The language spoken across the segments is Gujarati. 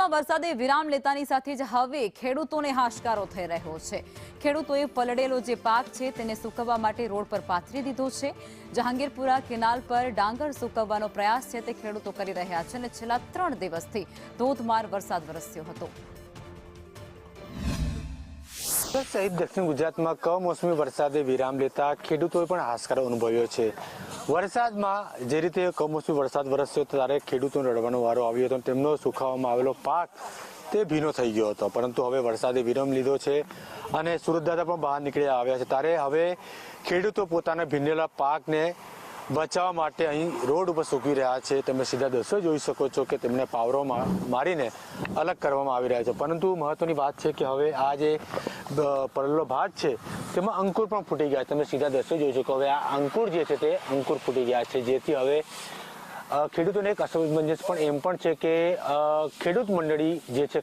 સુરતમાં વરસાદે વિરામ લેતાની સાથે જ હવે ખેડૂતોને હાશકારો થઈ રહ્યો છે। ખેડૂતોએ પલળેલો જે પાક છે તેને સૂકવવા માટે રોડ પર પાથરી દીધો છે। જહાંગીરપુરા કેનાલ પર ડાંગર સૂકવવાનો પ્રયાસ છે તે ખેડૂતો કરી રહ્યા છે અને છેલ્લા 3 દિવસથી ધોધમાર વરસાદ વરસ્યો હતો। સહિત દક્ષિણ ગુજરાતમાં કમોસમી વરસાદે વિરામ લેતા ખેડૂતોએ પણ હાશકારો અનુભવ્યો છે। વરસાદમાં જે રીતે કમોસમી વરસાદ વરસ્યો ત્યારે ખેડૂતોને રડવાનો વારો આવ્યો હતો। તેમનો સુકાવવામાં આવેલો પાક તે ભીનો થઈ ગયો હતો, પરંતુ હવે વરસાદે વિરામ લીધો છે અને સુરત દાદા પણ બહાર નીકળ્યા આવ્યા છે। ત્યારે હવે ખેડૂતો પોતાના ભીનેલા પાકને બચાવવા માટે અહીં રોડ ઉપર સૂકવી રહ્યા છે। તમે સીધા દ્રશ્યો જોઈ શકો છો કે તેમને પાવરો મારીને અલગ કરવામાં આવી રહ્યા છે, પરંતુ મહત્વની વાત છે કે હવે આ જે પડેલો ભાગ છે તેમાં અંકુર પણ ફૂટી ગયા। તમે સીધા દ્રશ્યો જોઈ શકો, હવે આ અંકુર જે છે તે અંકુર ફૂટી ગયા છે, જેથી હવે ખેડૂતોને એક અસમંજસ પણ એમ પણ છે કે ખેડૂત મંડળી જે છે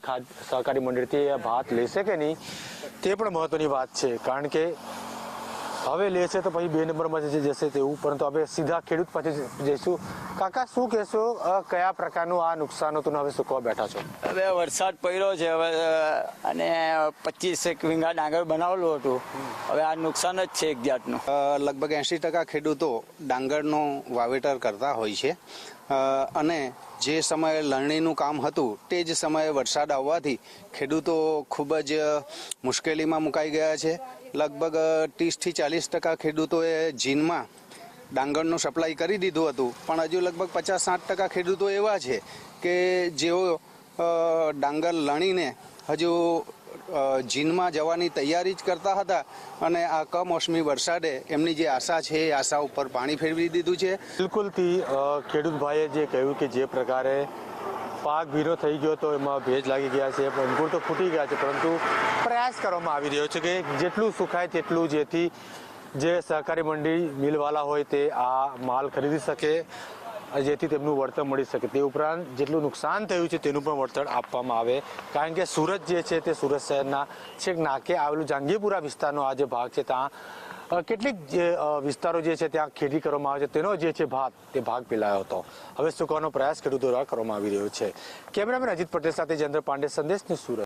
સહકારી મંડળી તે ભાત લેશે કે નહીં તે પણ મહત્વની વાત છે। કારણ કે હવે લેશે તો પછી 2 નંબરમાં જશે તેવું, પરંતુ હવે સીધા ખેડૂત પાસે જઈશું। કાકા, શું કહેશો, કયા પ્રકારનું આ નુકસાન હતું, હવે શું કહવા બેઠા છો? હવે વરસાદ પડ્યો છે હવે અને 25 વીંગા ડાંગર બનાવેલું હતું, હવે આ નુકસાન જ છે એક જાતનું। લગભગ 80% ખેડૂતો ડાંગરનું વાવેતર કરતા હોય છે અને જે સમયે લણણીનું કામ હતું તે જ સમયે વરસાદ આવવાથી ખેડૂતો ખૂબ જ મુશ્કેલીમાં મુકાઈ ગયા છે। લગભગ 30 થી 40% ખેડૂતોએ જીનમાં ડાંગરનું સપ્લાય કરી દીધું હતું, પણ હજુ લગભગ 50-60% ખેડૂતો એવા છે કે જેઓ ડાંગર લણીને હજુ જીનમાં જવાની તૈયારી જ કરતા હતા અને આ કમોસમી વરસાદે એમની જે આશા છે એ આશા ઉપર પાણી ફેરવી દીધું છે। બિલકુલથી ખેડૂત ભાઈએ જે કહ્યું કે જે પ્રકારે પાક ભીનો થઈ ગયો તો એમાં ભેજ લાગી ગયા છે, અંકુર તો ફૂટી ગયા છે, પરંતુ પ્રયાસ કરવામાં આવી રહ્યો છે કે જેટલું સુખાય તેટલું, જેથી જે સહકારી મંડળી મિલવાલા હોય તે આ માલ ખરીદી શકે, જેથી તેમનું વળતર મળી શકે। તે ઉપરાંત જેટલું નુકસાન થયું છે તેનું પણ વળતર આપવામાં આવે, કારણ કે સુરત જે છે તે સુરત શહેરના છેક નાકે આવેલું જહાંગીરપુરા વિસ્તારનો આ જે ભાગ છે ત્યાં કેટલીક જે વિસ્તારો જે છે ત્યાં ખેતી કરવામાં આવે છે, તેનો જે છે ભાગ તે ભાગ પેલાયો હતો। હવે સુકવવાનો પ્રયાસ ખેડૂતો દ્વારા કરવામાં આવી રહ્યો છે। કેમેરામેન અજીત પટેલ સાથે જયેન્દ્ર પાંડે, સંદેશ ન્યૂઝ, સુરત।